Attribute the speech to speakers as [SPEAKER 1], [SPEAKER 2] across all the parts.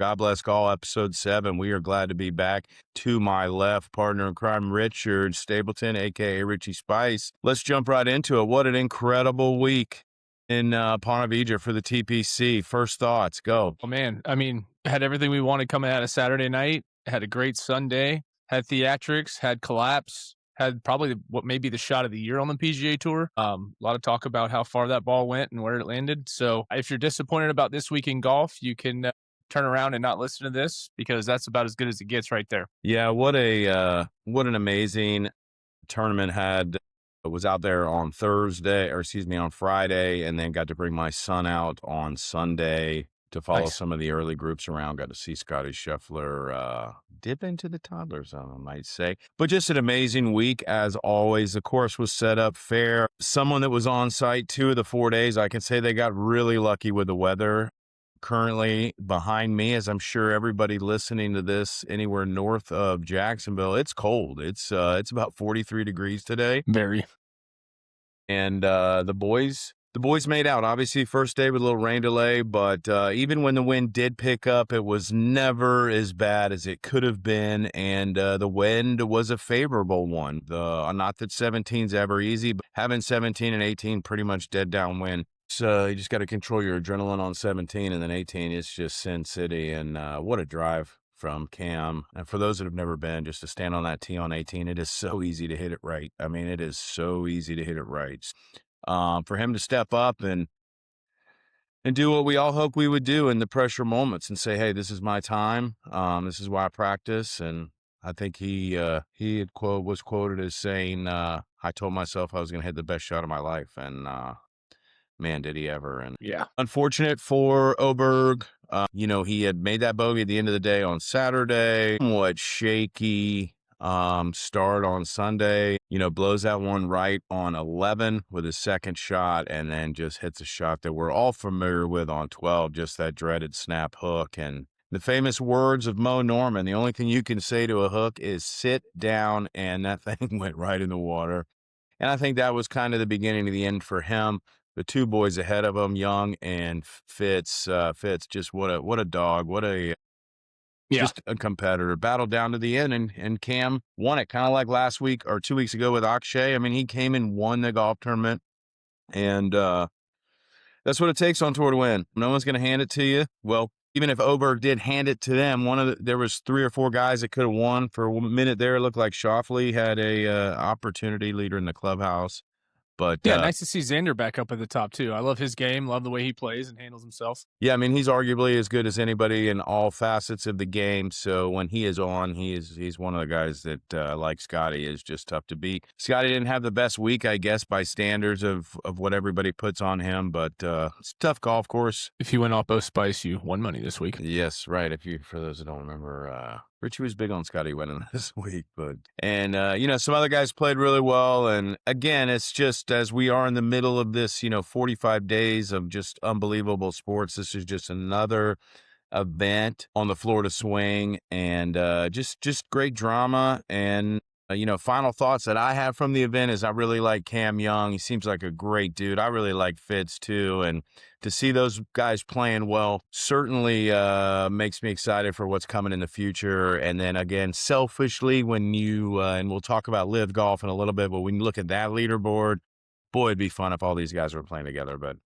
[SPEAKER 1] God Bless Call, episode 7. We are glad to be back. To my left, partner in crime, Richard Stapleton, a.k.a. Richie Spice. Let's jump right into it. What an incredible week in Ponte Vedra for the TPC. First thoughts, go.
[SPEAKER 2] Oh, man. I mean, had everything we wanted coming out of Saturday night, had a great Sunday, had theatrics, had collapse, had probably what may be the shot of the year on the PGA Tour. A lot of talk about how far that ball went and where it landed. So if you're disappointed about this week in golf, you can turn around and not listen to this because that's about as good as it gets right there.
[SPEAKER 1] Yeah, what an amazing tournament had. Was out there on on Friday, and then got to bring my son out on Sunday to follow
[SPEAKER 2] Nice.
[SPEAKER 1] some of the early groups around. Got to see Scotty Scheffler dip into the Toddler Zone, I might say. But just an amazing week as always. The course was set up fair. Someone that was on site 2 of the 4 days, I can say they got really lucky with the weather. Currently behind me, as I'm sure everybody listening to this anywhere north of Jacksonville, it's cold. It's about 43 degrees today.
[SPEAKER 2] Very.
[SPEAKER 1] And the boys made out. Obviously, first day with a little rain delay, but even when the wind did pick up, it was never as bad as it could have been. And the wind was a favorable one. Not that 17's ever easy, but having 17 and 18 pretty much dead downwind. So you just got to control your adrenaline on 17, and then 18 is just Sin City. And what a drive from Cam. And for those that have never been, just to stand on that tee on 18, it is so easy to hit it right. I mean, it is so easy to hit it right. For him to step up and do what we all hope we would do in the pressure moments and say, hey, this is my time. This is why I practice. And I think he was quoted as saying, I told myself I was going to hit the best shot of my life. And man, did he ever. And
[SPEAKER 2] Yeah.
[SPEAKER 1] unfortunate for Oberg. He had made that bogey at the end of the day on Saturday. Somewhat shaky start on Sunday. Blows that one right on 11 with his second shot, and then just hits a shot that we're all familiar with on 12, just that dreaded snap hook. And the famous words of Mo Norman, the only thing you can say to a hook is sit down, and that thing went right in the water. And I think that was kind of the beginning of the end for him. The 2 boys ahead of him, Young and Fitz, just what a dog, just a competitor. Battled down to the end, and Cam won it, kind of like last week or 2 weeks ago with Akshay. I mean, he came and won the golf tournament, and that's what it takes on tour to win. No one's going to hand it to you. Well, even if Oberg did hand it to them, there was 3 or 4 guys that could have won. For a minute there, it looked like Schauffele had a opportunity, leader in the clubhouse. But
[SPEAKER 2] Yeah, nice to see Xander back up at the top, too. I love his game, love the way he plays and handles himself.
[SPEAKER 1] yeah, I mean, he's arguably as good as anybody in all facets of the game. So when he is on, he's one of the guys that, like Scotty, is just tough to beat. Scotty didn't have the best week, I guess, by standards of what everybody puts on him, but it's a tough golf course.
[SPEAKER 2] If you went off both Spice, you won money this week.
[SPEAKER 1] Yes, right. For those that don't remember, Richie was big on Scotty winning this week, some other guys played really well. And again, it's just as we are in the middle of this, 45 days of just unbelievable sports. This is just another event on the Florida swing, and just great drama. And final thoughts that I have from the event is I really like Cam Young. He seems like a great dude. I really like Fitz too. And to see those guys playing well certainly makes me excited for what's coming in the future. And then again, selfishly, when you, and we'll talk about live golf in a little bit, but when you look at that leaderboard, boy, it'd be fun if all these guys were playing together, but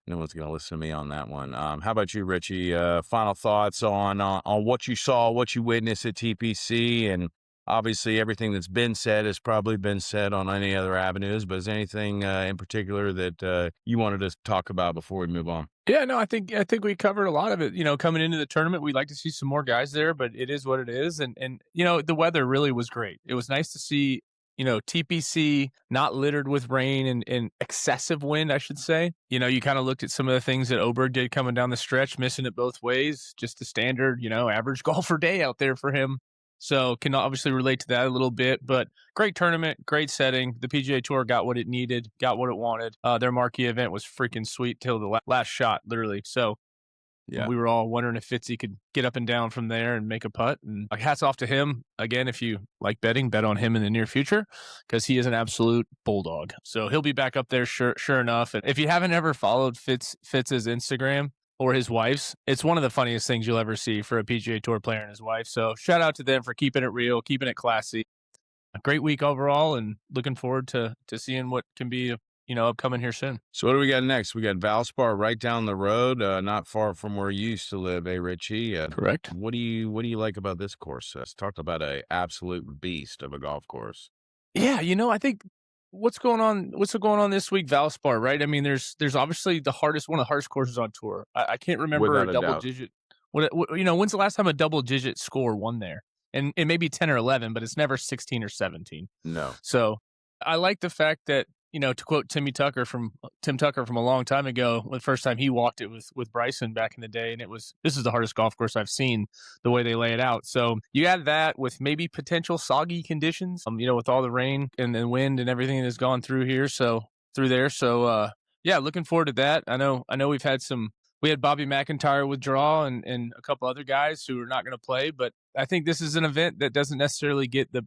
[SPEAKER 1] no one's going to listen to me on that one. How about you, Richie? Final thoughts on what you saw, what you witnessed at TPC, and obviously, everything that's been said has probably been said on any other avenues, but is there anything in particular that you wanted to talk about before we move on?
[SPEAKER 2] Yeah, no, I think we covered a lot of it. Coming into the tournament, we'd like to see some more guys there, but it is what it is. And the weather really was great. It was nice to see, TPC not littered with rain and excessive wind, I should say. You kind of looked at some of the things that Oberg did coming down the stretch, missing it both ways, just the standard, average golfer day out there for him. So can obviously relate to that a little bit, but great tournament, great setting. The PGA Tour got what it needed, got what it wanted. Their marquee event was freaking sweet till the last shot, literally. So
[SPEAKER 1] Yeah.
[SPEAKER 2] we were all wondering if Fitzy could get up and down from there and make a putt. And hats off to him. Again, if you like betting, bet on him in the near future because he is an absolute bulldog. So he'll be back up there, sure enough. And if you haven't ever followed Fitz's Instagram, or his wife's. It's one of the funniest things you'll ever see for a PGA Tour player and his wife. So shout out to them for keeping it real, keeping it classy. A great week overall, and looking forward to seeing what can be upcoming here soon.
[SPEAKER 1] So what do we got next? We got Valspar right down the road, not far from where you used to live, Richie?
[SPEAKER 2] Correct.
[SPEAKER 1] What do you like about this course? Let's talk about a absolute beast of a golf course.
[SPEAKER 2] Yeah, I think what's going on this week, Valspar, right? I mean, there's obviously one of the hardest courses on tour. I can't remember a
[SPEAKER 1] Without a
[SPEAKER 2] double
[SPEAKER 1] doubt.
[SPEAKER 2] digit. When's the last time a double digit score won there? And it may be 10 or 11, but it's never 16 or 17.
[SPEAKER 1] No.
[SPEAKER 2] So I like the fact that, to quote Tim Tucker from a long time ago, the first time he walked it with Bryson back in the day, and this is the hardest golf course I've seen the way they lay it out. So you add that with maybe potential soggy conditions, with all the rain and the wind and everything that has gone through here. So through there. So yeah, looking forward to that. I know we had Bobby McIntyre withdraw and a couple other guys who are not going to play, but I think this is an event that doesn't necessarily get the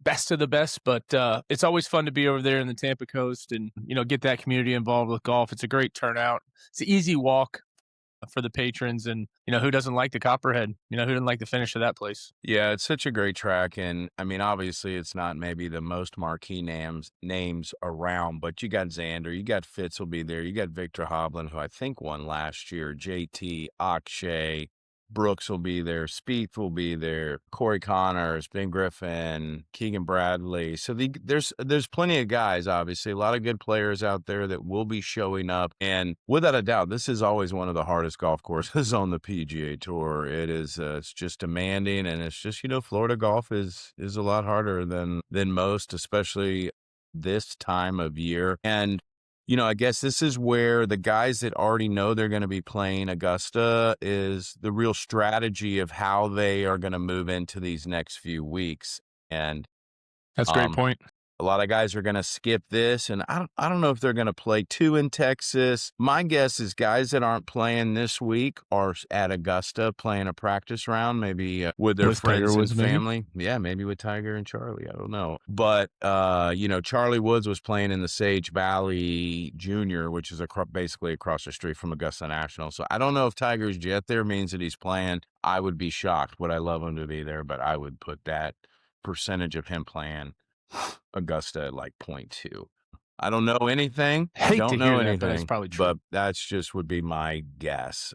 [SPEAKER 2] best of the best, but it's always fun to be over there in the Tampa coast and, get that community involved with golf. It's a great turnout. It's an easy walk for the patrons, and, who doesn't like the Copperhead? Who didn't like the finish of that place?
[SPEAKER 1] Yeah, it's such a great track, and I mean, obviously, it's not maybe the most marquee names around, but you got Xander, you got Fitz will be there, you got Victor Hovland, who I think won last year, JT, Akshay, Brooks will be there, Spieth will be there, Corey Connors, Ben Griffin, Keegan Bradley. So there's plenty of guys, obviously, a lot of good players out there that will be showing up. And without a doubt, this is always one of the hardest golf courses on the PGA Tour. It is, it's just demanding, and it's just, Florida golf is a lot harder than most, especially this time of year. And I guess this is where the guys that already know they're going to be playing Augusta is the real strategy of how they are going to move into these next few weeks. And
[SPEAKER 2] That's a great point.
[SPEAKER 1] a lot of guys are going to skip this, and I don't know if they're going to play two in Texas. My guess is guys that aren't playing this week are at Augusta playing a practice round, maybe with their
[SPEAKER 2] With Tiger
[SPEAKER 1] friends and
[SPEAKER 2] Woods, maybe?
[SPEAKER 1] family. Yeah, maybe with Tiger and Charlie. I don't know. But, Charlie Woods was playing in the Sage Valley Junior, which is basically across the street from Augusta National. So I don't know if Tiger's jet there means that he's playing. I would be shocked. Would I love him to be there? But I would put that percentage of him playing Augusta at like 0.2. I don't know anything.
[SPEAKER 2] Hate
[SPEAKER 1] Don't
[SPEAKER 2] to
[SPEAKER 1] know
[SPEAKER 2] hear that, but it's
[SPEAKER 1] anything,
[SPEAKER 2] probably true.
[SPEAKER 1] but that's just would be my guess.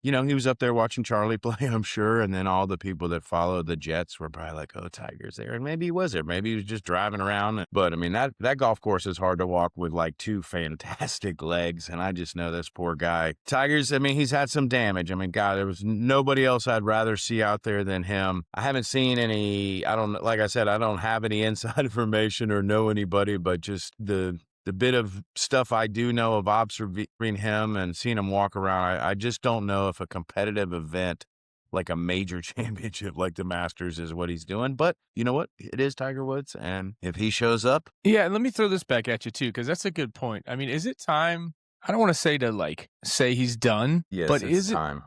[SPEAKER 1] He was up there watching Charlie play, I'm sure, and then all the people that followed the Jets were probably like, "Oh, Tiger's there," and maybe he was there. Maybe he was just driving around. But I mean, that golf course is hard to walk with like two fantastic legs, and I just know this poor guy. Tiger's, I mean, he's had some damage. I mean, God, there was nobody else I'd rather see out there than him. I haven't seen any. Like I said, I don't have any inside information or know anybody, but just the bit of stuff I do know of observing him and seeing him walk around, I just don't know if a competitive event like a major championship like the Masters is what he's doing. But you know what? It is Tiger Woods, and if he shows up,
[SPEAKER 2] Yeah, and let me throw this back at you too, because that's a good point. I mean, is it time? I don't want to say he's done,
[SPEAKER 1] yes,
[SPEAKER 2] but
[SPEAKER 1] it's time.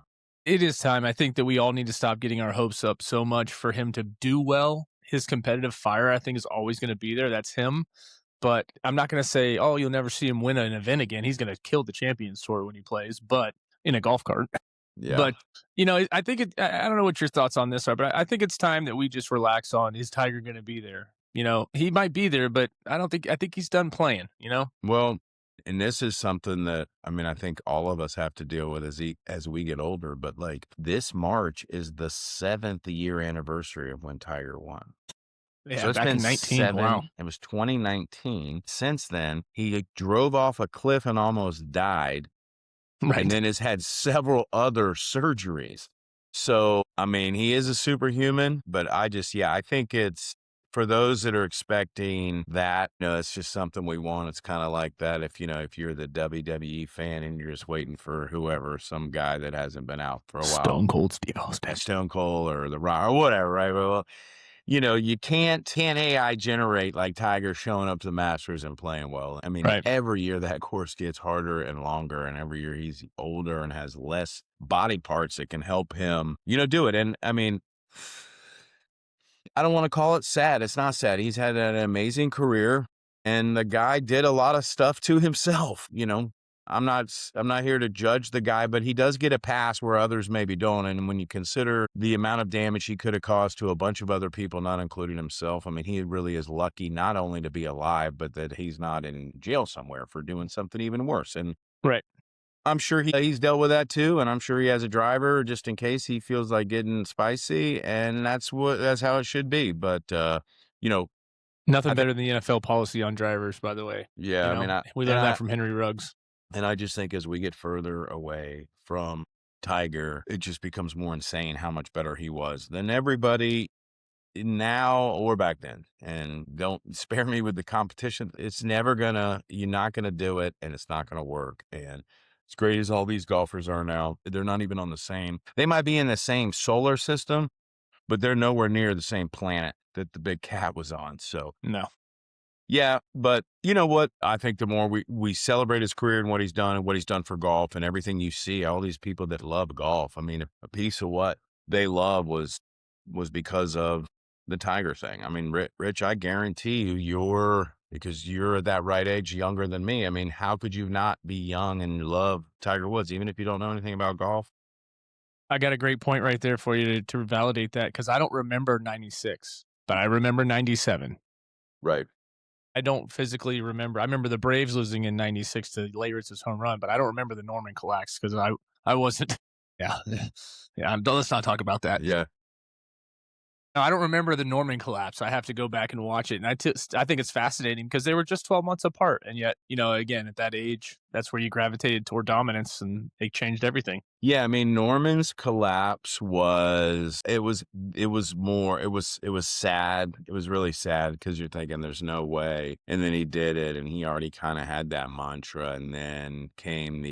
[SPEAKER 2] it is time. I think that we all need to stop getting our hopes up so much for him to do well. His competitive fire, I think, is always going to be there. That's him. But I'm not going to say, oh, you'll never see him win an event again. He's going to kill the Champions Tour when he plays, but in a golf cart.
[SPEAKER 1] Yeah.
[SPEAKER 2] But, I think I don't know what your thoughts on this are, but I think it's time that we just relax on, is Tiger going to be there? He might be there, but I think he's done playing,
[SPEAKER 1] Well, and this is something that, I mean, I think all of us have to deal with as we get older, but like this March is the 7th year anniversary of when Tiger won.
[SPEAKER 2] Yeah,
[SPEAKER 1] So it's
[SPEAKER 2] back
[SPEAKER 1] been
[SPEAKER 2] in 19. Wow.
[SPEAKER 1] it was 2019. Since then, he drove off a cliff and almost died,
[SPEAKER 2] Right.
[SPEAKER 1] and then has had several other surgeries. So, I mean, he is a superhuman, but I think it's for those that are expecting that, it's just something we want. It's kind of like that if you're the WWE fan and you're just waiting for whoever, some guy that hasn't been out for a while.
[SPEAKER 2] Stone Cold Steve Austin.
[SPEAKER 1] Stone Cold or The Rock or whatever, right? Well, you can't AI generate like Tiger showing up to the Masters and playing well. I mean,
[SPEAKER 2] Right.
[SPEAKER 1] Every year that course gets harder and longer, and every year he's older and has less body parts that can help him, do it. And I mean, I don't want to call it sad. It's not sad. He's had an amazing career, and the guy did a lot of stuff to himself, I'm not here to judge the guy, but he does get a pass where others maybe don't. And when you consider the amount of damage he could have caused to a bunch of other people, not including himself, I mean, he really is lucky not only to be alive, but that he's not in jail somewhere for doing something even worse. And
[SPEAKER 2] Right.
[SPEAKER 1] I'm sure he's dealt with that too, and I'm sure he has a driver just in case he feels like getting spicy, and that's how it should be. But you know,
[SPEAKER 2] Nothing
[SPEAKER 1] I think
[SPEAKER 2] better than the NFL policy on drivers, by the way.
[SPEAKER 1] yeah, I mean,
[SPEAKER 2] We learned that from Henry Ruggs.
[SPEAKER 1] I just think as we get further away from Tiger, it just becomes more insane how much better he was than everybody now or back then. And don't spare me with the competition. It's never you're not gonna do it, and it's not gonna work. And as great as all these golfers are now, they're not even on the same. They might be in the same solar system, but they're nowhere near the same planet that the big cat was on. So
[SPEAKER 2] No.
[SPEAKER 1] yeah, but you know what? I think the more we celebrate his career and what he's done and what he's done for golf and everything you see, all these people that love golf. I mean, a piece of what they love was because of the Tiger thing. I mean, Rich, I guarantee you, because you're at that right age, younger than me. I mean, how could you not be young and love Tiger Woods, even if you don't know anything about golf?
[SPEAKER 2] I got a great point right there for you to validate that because I don't remember 96, but I remember 97.
[SPEAKER 1] Right.
[SPEAKER 2] I don't physically remember. I remember the Braves losing in 96 to Leyritz's home run, but I don't remember the Norman collapse because I wasn't. Yeah. Yeah. Let's not talk about that.
[SPEAKER 1] Yeah.
[SPEAKER 2] No, I don't remember the Norman collapse. I have to go back and watch it. And I think it's fascinating because they were just 12 months apart. And yet, again, at that age, that's where you gravitated toward dominance and it changed everything.
[SPEAKER 1] Yeah, I mean, Norman's collapse it was sad. It was really sad because you're thinking there's no way. And then he did it and he already kind of had that mantra. And then came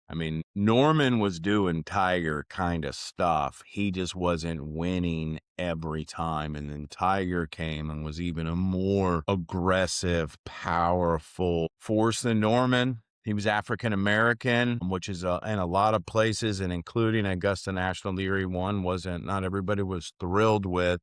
[SPEAKER 1] I mean, Norman was doing Tiger kind of stuff. He just wasn't winning every time. And then Tiger came and was even a more aggressive, powerful force than Norman. He was African American, which is in a lot of places, and including Augusta National, the year he won, not everybody was thrilled with.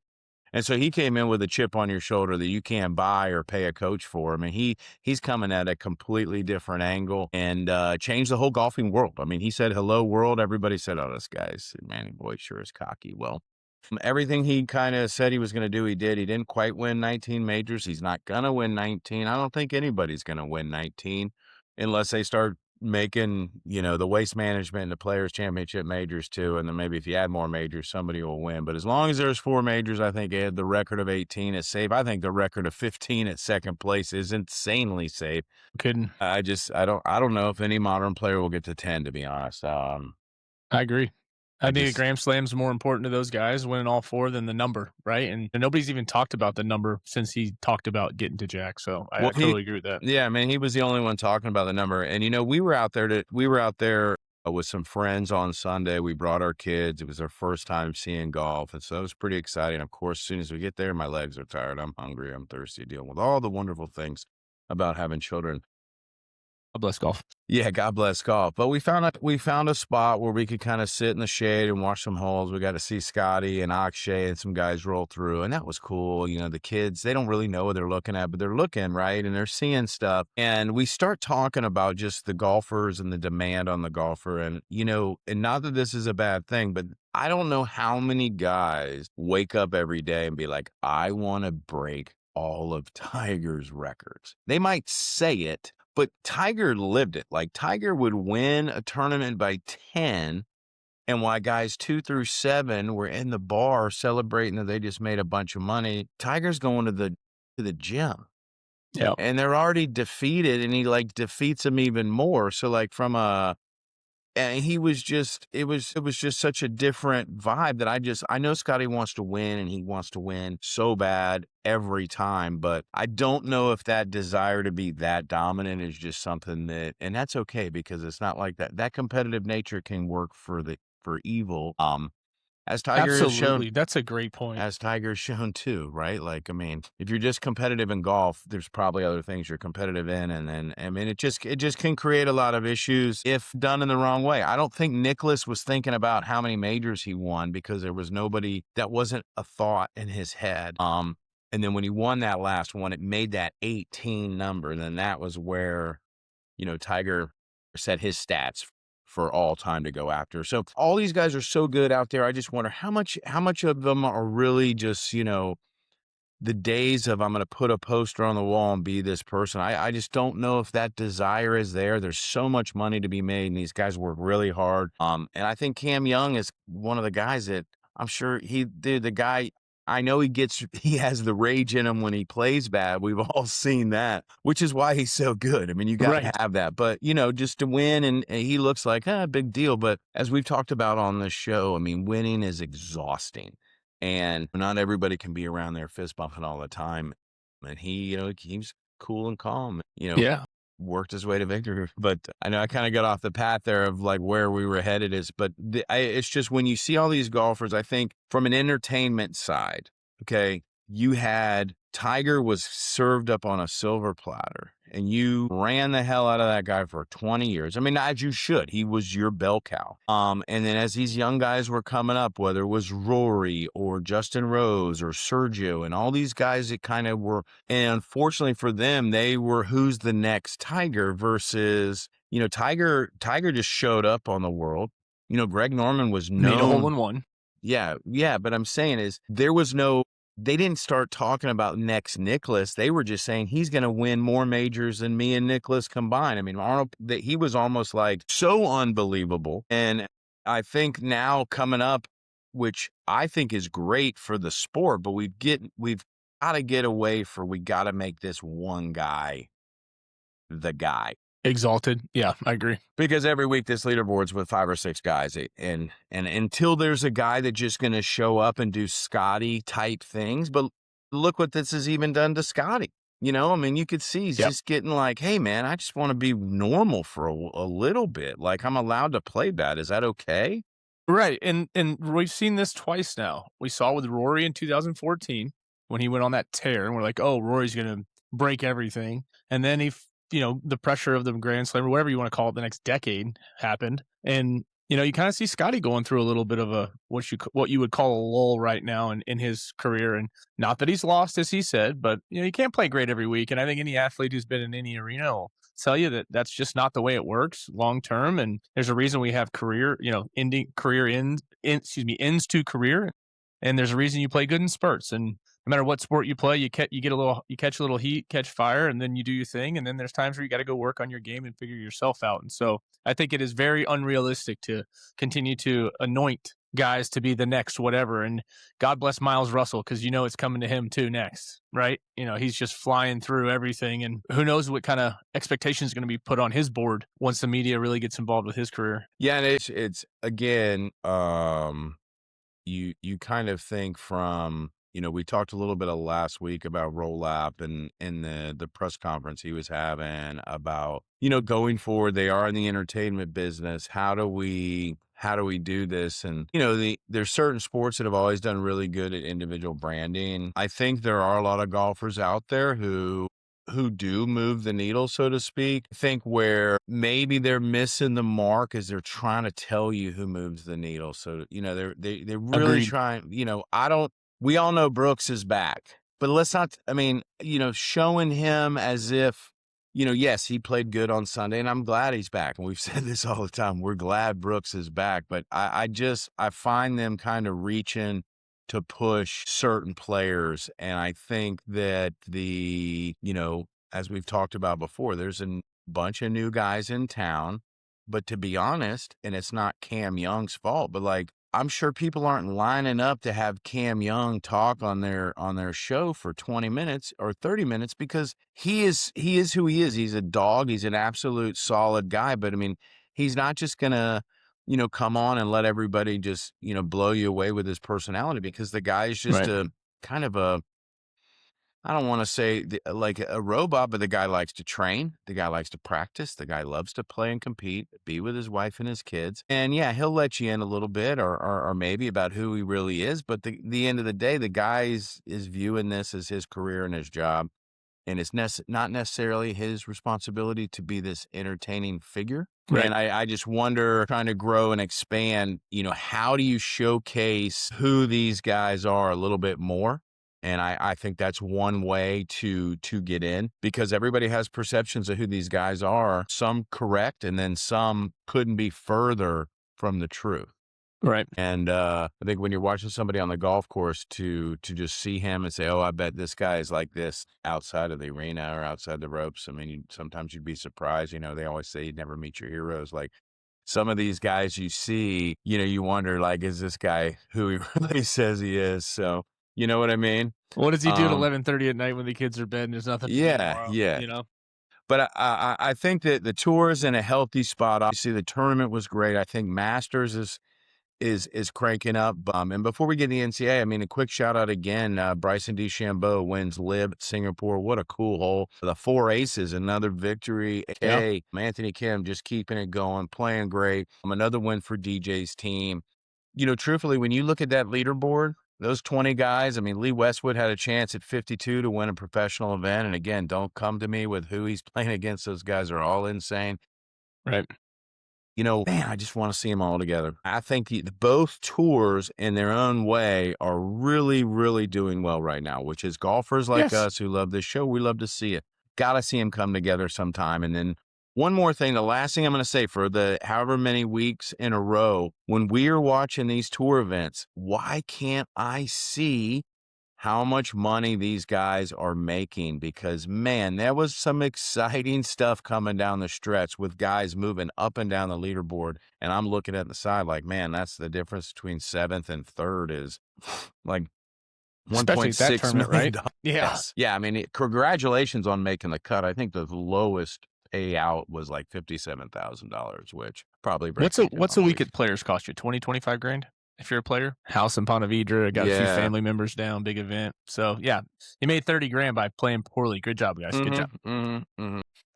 [SPEAKER 1] And so he came in with a chip on your shoulder that you can't buy or pay a coach for. I mean, he's coming at a completely different angle and changed the whole golfing world. I mean, he said, "Hello, world." Everybody said, "Oh, this guy's Manny Boy sure is cocky." Well, everything he kind of said he was going to do, he did. He didn't quite win 19 majors. He's not going to win 19. I don't think anybody's going to win 19 unless they start making, the waste management and the players championship majors too. And then maybe if you add more majors, somebody will win. But as long as there's 4 majors, I think Ed, the record of 18 is safe. I think the record of 15 at second place is insanely safe.
[SPEAKER 2] Couldn't.
[SPEAKER 1] I don't know if any modern player will get to 10, to be honest.
[SPEAKER 2] I agree.
[SPEAKER 1] I
[SPEAKER 2] I think a
[SPEAKER 1] just,
[SPEAKER 2] Grand Slam's more important to those guys winning all four than the number, right? And nobody's even talked about the number since he talked about getting to Jack. So I
[SPEAKER 1] well,
[SPEAKER 2] totally agree with that.
[SPEAKER 1] yeah, man, he was the only one talking about the number. And, we were out there with some friends on Sunday. We brought our kids. It was our first time seeing golf. And so it was pretty exciting. Of course, as soon as we get there, my legs are tired. I'm hungry. I'm thirsty, dealing with all the wonderful things about having children.
[SPEAKER 2] God bless golf.
[SPEAKER 1] Yeah, God bless golf. But we found a spot where we could kind of sit in the shade and watch some holes. We got to see Scotty and Akshay and some guys roll through, and that was cool. The kids, they don't really know what they're looking at, but they're looking, right? And they're seeing stuff. And we start talking about just the golfers and the demand on the golfer. And, and not that this is a bad thing, but I don't know how many guys wake up every day and be like, I want to break all of Tiger's records. They might say it, but Tiger lived it. Like Tiger would win a tournament by 10. And while guys 2 through 7 were in the bar celebrating that they just made a bunch of money, Tiger's going to the gym.
[SPEAKER 2] Yeah.
[SPEAKER 1] And they're already defeated and he defeats them even more. So and he was just it was just such a different vibe that I know Scotty wants to win and he wants to win so bad every time, but I don't know if that desire to be that dominant is just something and that's okay because it's not like that. That competitive nature can work for evil. As Tiger has shown,
[SPEAKER 2] Absolutely. That's a great point.
[SPEAKER 1] as Tiger's shown too, right? Like, I mean, if you're just competitive in golf, there's probably other things you're competitive in. And then, I mean, it just can create a lot of issues if done in the wrong way. I don't think Nicholas was thinking about how many majors he won because there was nobody that wasn't a thought in his head. And then when he won that last one, it made that 18 number. And then that was where, Tiger set his stats for all time to go after. So all these guys are so good out there. I just wonder how much of them are really just, the days of I'm going to put a poster on the wall and be this person. I just don't know if that desire is there. There's so much money to be made, and these guys work really hard. And I think Cam Young is one of the guys that I'm sure the guy. I know he has the rage in him when he plays bad. We've all seen that, which is why he's so good. I mean, you got to
[SPEAKER 2] Right.
[SPEAKER 1] have that. But, just to win, and he looks like a big deal. But as we've talked about on this show, I mean, winning is exhausting. And not everybody can be around there fist bumping all the time. And he, keeps cool and calm,
[SPEAKER 2] Yeah.
[SPEAKER 1] worked his way to victory. But I know I kind of got off the path there of like where we were headed but it's just when you see all these golfers, I think from an entertainment side, okay, you had Tiger was served up on a silver platter and you ran the hell out of that guy for 20 years. I mean, as you should. He was your bell cow. And then as these young guys were coming up, whether it was Rory or Justin Rose or Sergio and all these guys that kind of were, and unfortunately for them, they were who's the next Tiger versus, Tiger just showed up on the world. Greg Norman was
[SPEAKER 2] Made a hole
[SPEAKER 1] known.
[SPEAKER 2] in one.
[SPEAKER 1] Yeah, but I'm saying is they didn't start talking about next Nicklaus. They were just saying he's going to win more majors than me and Nicklaus combined. I mean, Arnold, that he was almost like so unbelievable. And I think now coming up, which I think is great for the sport, but we've got to get away we got to make this one guy the guy.
[SPEAKER 2] Exalted. Yeah, I agree.
[SPEAKER 1] Because every week this leaderboard's with 5 or 6 guys, and until there's a guy that's just going to show up and do Scotty type things, but look what this has even done to Scotty. I mean, you could see he's just getting like, hey man, I just want to be normal for a little bit. Like I'm allowed to play bad. Is that okay?
[SPEAKER 2] Right. And we've seen this twice now. We saw with Rory in 2014 when he went on that tear, and we're like, oh, Rory's going to break everything. And then the pressure of the Grand Slam or whatever you want to call it, the next decade happened. And, you kind of see Scotty going through a little bit of what you would call a lull right now in his career. And not that he's lost, as he said, but, you can't play great every week. And I think any athlete who's been in any arena will tell you that that's just not the way it works long term. And there's a reason we have ends to career. And there's a reason you play good in spurts. And no matter what sport you play, you catch a little heat, catch fire, and then you do your thing. And then there's times where you got to go work on your game and figure yourself out. And so I think it is very unrealistic to continue to anoint guys to be the next whatever. And God bless Miles Russell, because it's coming to him too next, right? He's just flying through everything, and who knows what kind of expectations going to be put on his board once the media really gets involved with his career.
[SPEAKER 1] Yeah, and it's again, you kind of think from, we talked a little bit of last week about Rolap and the press conference he was having about, going forward, they are in the entertainment business. How do we do this? And, there's certain sports that have always done really good at individual branding. I think there are a lot of golfers out there who do move the needle, so to speak. I think where maybe they're missing the mark is they're trying to tell you who moves the needle. So, they're really
[SPEAKER 2] Agreed.
[SPEAKER 1] trying, we all know Brooks is back, but let's not, I mean, showing him as if, yes, he played good on Sunday and I'm glad he's back. And we've said this all the time. We're glad Brooks is back, but I find them kind of reaching to push certain players. And I think that as we've talked about before, there's a bunch of new guys in town, but to be honest, and it's not Cam Young's fault, but like, I'm sure people aren't lining up to have Cam Young talk on their show for 20 minutes or 30 minutes because he is who he is. He's a dog. He's an absolute solid guy. But I mean, he's not just gonna, come on and let everybody just, blow you away with his personality because the guy is just
[SPEAKER 2] Right.
[SPEAKER 1] a kind of a, I don't want to say like a robot, but the guy likes to train. The guy likes to practice. The guy loves to play and compete, be with his wife and his kids. And yeah, he'll let you in a little bit or maybe about who he really is. But the end of the day, the guy is viewing this as his career and his job. And it's not necessarily his responsibility to be this entertaining figure.
[SPEAKER 2] Right.
[SPEAKER 1] And I just wonder, trying to grow and expand, how do you showcase who these guys are a little bit more? And I think that's one way to get in, because everybody has perceptions of who these guys are, some correct, and then some couldn't be further from the truth.
[SPEAKER 2] Right.
[SPEAKER 1] And I think when you're watching somebody on the golf course, to just see him and say, "Oh, I bet this guy is like this outside of the arena or outside the ropes." I mean, sometimes you'd be surprised. They always say you never meet your heroes. Like some of these guys you see, you wonder, like, is this guy who he really says he is? So, you know what I mean?
[SPEAKER 2] What does he do at
[SPEAKER 1] Um,
[SPEAKER 2] 11:30 at night when the kids are bed and there's nothing to do
[SPEAKER 1] yeah,
[SPEAKER 2] tomorrow?
[SPEAKER 1] yeah.
[SPEAKER 2] You know.
[SPEAKER 1] But I think that the tour is in a healthy spot. Obviously, the tournament was great. I think Masters is cranking up. And before we get to the NCAA, I mean, a quick shout out again. Bryson DeChambeau wins Lib Singapore. What a cool hole! The four aces, another victory.
[SPEAKER 2] Yeah.
[SPEAKER 1] Hey, Anthony Kim just keeping it going, playing great. Another win for DJ's team. Truthfully, when you look at that leaderboard, those 20 guys, I mean, Lee Westwood had a chance at 52 to win a professional event. And again, don't come to me with who he's playing against. Those guys are all insane.
[SPEAKER 2] Right.
[SPEAKER 1] Man, I just want to see them all together. I think both tours in their own way are really, really doing well right now, which is golfers like
[SPEAKER 2] Yes.
[SPEAKER 1] us who love this show. We love to see it. Got to see them come together sometime. And then one more thing, the last thing I'm going to say, for the however many weeks in a row, when we are watching these tour events, why can't I see how much money these guys are making? Because, man, there was some exciting stuff coming down the stretch with guys moving up and down the leaderboard. And I'm looking at the side like, man, that's the difference between seventh and third is like
[SPEAKER 2] Especially at that
[SPEAKER 1] $1.6
[SPEAKER 2] tournament,
[SPEAKER 1] million.
[SPEAKER 2] right? Yeah.
[SPEAKER 1] Yeah. I mean, congratulations on making the cut. I think the lowest payout was like $57,000, which probably breaks even
[SPEAKER 2] What's a
[SPEAKER 1] monthly.
[SPEAKER 2] week at Players cost you? 20, 25 grand if you're a player? House in Ponte Vedra, got a few
[SPEAKER 1] Yeah.
[SPEAKER 2] family members down, big event. So yeah, you made 30 grand by playing poorly. Good job, guys. Good job.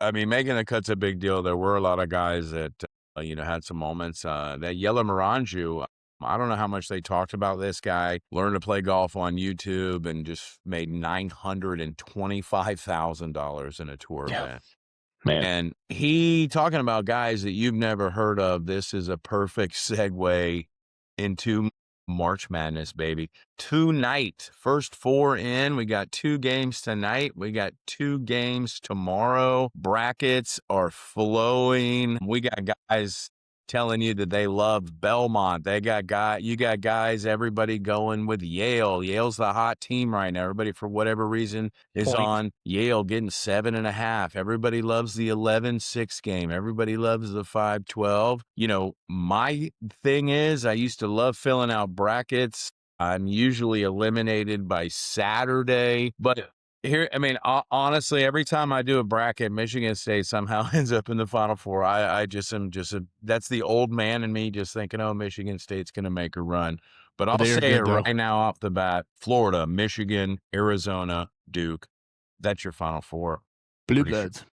[SPEAKER 1] I mean, making the cut's a big deal. There were a lot of guys that, had some moments. That Yella Moranju, I don't know how much they talked about this guy. Learned to play golf on YouTube and just made $925,000 in a tour
[SPEAKER 2] Yeah.
[SPEAKER 1] event.
[SPEAKER 2] Man.
[SPEAKER 1] And he talking about guys that you've never heard of. This is a perfect segue into March Madness, baby. Tonight, first four in. We got 2 games tonight. We got 2 games tomorrow. Brackets are flowing. We got guys telling you that they love Belmont. You got guys, everybody going with Yale. Yale's the hot team right now. Everybody, for whatever reason, is
[SPEAKER 2] Point.
[SPEAKER 1] on Yale getting 7.5. Everybody loves the 11-6 game. Everybody loves the 5-12. My thing is, I used to love filling out brackets. I'm usually eliminated by Saturday, but here, I mean, honestly, every time I do a bracket, Michigan State somehow ends up in the Final Four. I just am that's the old man in me just thinking, oh, Michigan State's going to make a run. But I'll
[SPEAKER 2] They are
[SPEAKER 1] say it
[SPEAKER 2] good though.
[SPEAKER 1] right now off the bat: Florida, Michigan, Arizona, Duke. That's your Final Four.
[SPEAKER 2] Blue
[SPEAKER 1] Pretty sure.
[SPEAKER 2] Bloods.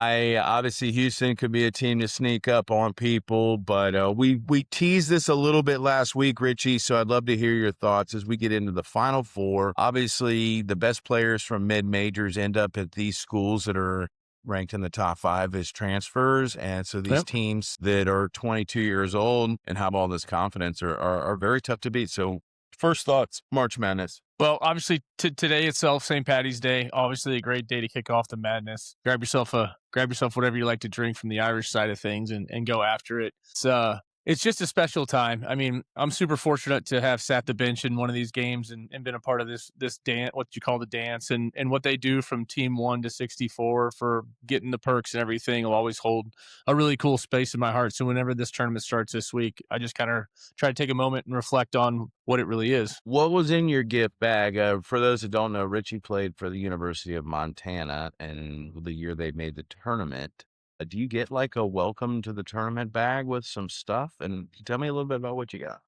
[SPEAKER 1] Obviously Houston could be a team to sneak up on people, but we teased this a little bit last week, Richie. So I'd love to hear your thoughts as we get into the Final Four. Obviously, the best players from mid majors end up at these schools that are ranked in the top 5 as transfers, and so these
[SPEAKER 2] Yep.
[SPEAKER 1] teams that are 22 years old and have all this confidence are very tough to beat. So, first thoughts, March Madness.
[SPEAKER 2] Well, obviously today itself, St. Patty's Day, obviously a great day to kick off the madness. Grab yourself whatever you like to drink from the Irish side of things and go after it. It's just a special time. I mean, I'm super fortunate to have sat the bench in one of these games and been a part of this dance, what you call the dance, and what they do from team 1 to 64 for getting the perks and everything will always hold a really cool space in my heart. So whenever this tournament starts this week, I just kind of try to take a moment and reflect on what it really is.
[SPEAKER 1] What was in your gift bag? For those that don't know, Richie played for the University of Montana, and the year they made the tournament. Do you get like a welcome to the tournament bag with some stuff? And tell me a little bit about what you got.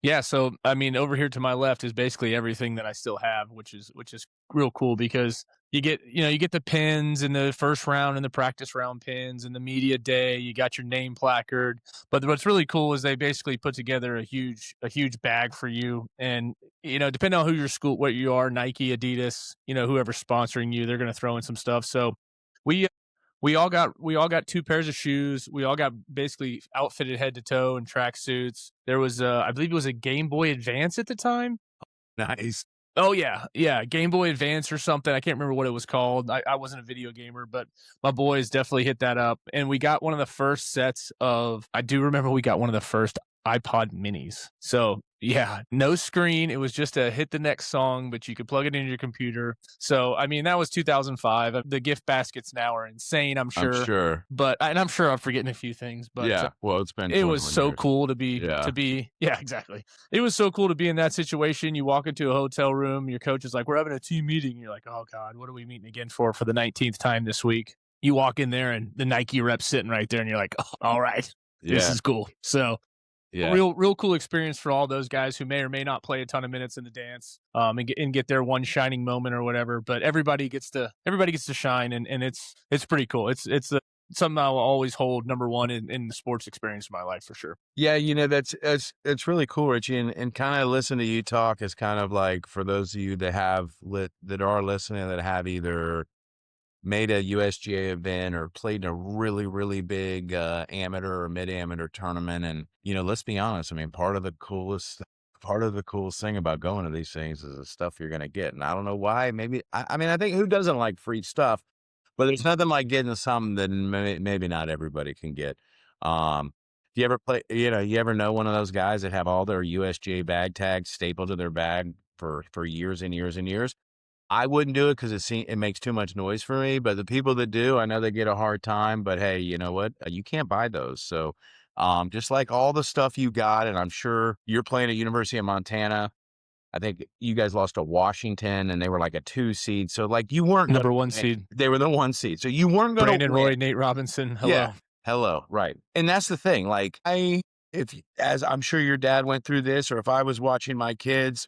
[SPEAKER 2] Yeah, so I mean, over here to my left is basically everything that I still have, which is real cool because you get the pins in the first round and the practice round pins and the media day. You got your name placard, but what's really cool is they basically put together a huge bag for you, and depending on who your school, what you are, Nike, Adidas, whoever's sponsoring you, they're going to throw in some stuff. So we we all got 2 pairs of shoes. We all got basically outfitted head to toe in track suits. There was I believe it was a Game Boy Advance at the time.
[SPEAKER 1] Nice.
[SPEAKER 2] Oh yeah, Game Boy Advance or something. I can't remember what it was called. I wasn't a video gamer, but my boys definitely hit that up. And we got one of the first sets of. I do remember we got one of the first iPod Minis. So yeah, no screen. It was just a hit the next song, but you could plug it into your computer. So I mean, that was 2005. The gift baskets now are insane, I'm
[SPEAKER 1] I'm
[SPEAKER 2] sure.
[SPEAKER 1] sure.
[SPEAKER 2] But and I'm sure I'm forgetting a few things, but
[SPEAKER 1] Yeah. Well, it's been
[SPEAKER 2] it was
[SPEAKER 1] 21
[SPEAKER 2] so
[SPEAKER 1] years.
[SPEAKER 2] cool
[SPEAKER 1] Yeah.
[SPEAKER 2] to be yeah, exactly. It was so cool to be in that situation. You walk into a hotel room, your coach is like, "We're having a team meeting." You're like, "Oh God, what are we meeting again for the 19th time this week?" You walk in there and the Nike rep's sitting right there, and you're like, oh, "All right, this
[SPEAKER 1] Yeah.
[SPEAKER 2] is cool." So
[SPEAKER 1] Yeah.
[SPEAKER 2] real cool experience for all those guys who may or may not play a ton of minutes in the dance, and get their one shining moment or whatever. But everybody gets to shine, and it's pretty cool. It's something I will always hold number one in the sports experience of my life for sure.
[SPEAKER 1] Yeah, it's really cool, Richie, and kind of listen to you talk is kind of like for those of you that that are listening that have either made a USGA event or played in a really, really big amateur or mid-amateur tournament. And, let's be honest. I mean, part of the coolest thing about going to these things is the stuff you're going to get. And I don't know why, maybe, I mean, I think who doesn't like free stuff, but there's nothing like getting something that maybe not everybody can get. Do you ever you ever know one of those guys that have all their USGA bag tags stapled to their bag for years and years and years? I wouldn't do it because it makes too much noise for me, but the people that do, I know they get a hard time, but hey, you know what? You can't buy those. So, just like all the stuff you got, and I'm sure you're playing at University of Montana. I think you guys lost to Washington and they were like a 2 seed. So like you weren't going
[SPEAKER 2] Number
[SPEAKER 1] to
[SPEAKER 2] one
[SPEAKER 1] win.
[SPEAKER 2] seed.
[SPEAKER 1] They were the 1 seed. So you weren't going to
[SPEAKER 2] Brandon
[SPEAKER 1] win.
[SPEAKER 2] Roy, Nate Robinson.
[SPEAKER 1] Yeah.
[SPEAKER 2] Hello.
[SPEAKER 1] Hello. Right. And that's the thing. Like as I'm sure your dad went through this, or if I was watching my kids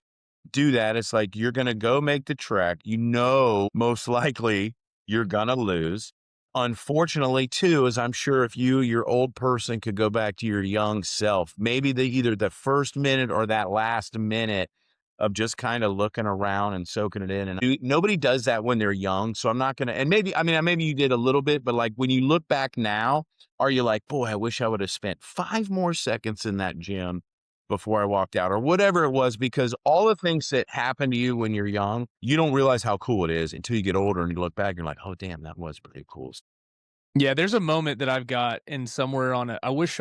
[SPEAKER 1] do that, it's like you're going to go make the trek. Most likely you're going to lose. Unfortunately, too, as I'm sure if your old person could go back to your young self, maybe either the first minute or that last minute of just kind of looking around and soaking it in. And nobody does that when they're young. So I'm not going to, and maybe you did a little bit, but like when you look back now, are you like, boy, I wish I would have spent 5 more seconds in that gym before I walked out or whatever it was, because all the things that happen to you when you're young, you don't realize how cool it is until you get older and you look back and you're like, oh, damn, that was pretty cool.
[SPEAKER 2] Yeah, there's a moment that I've got in somewhere on it. I wish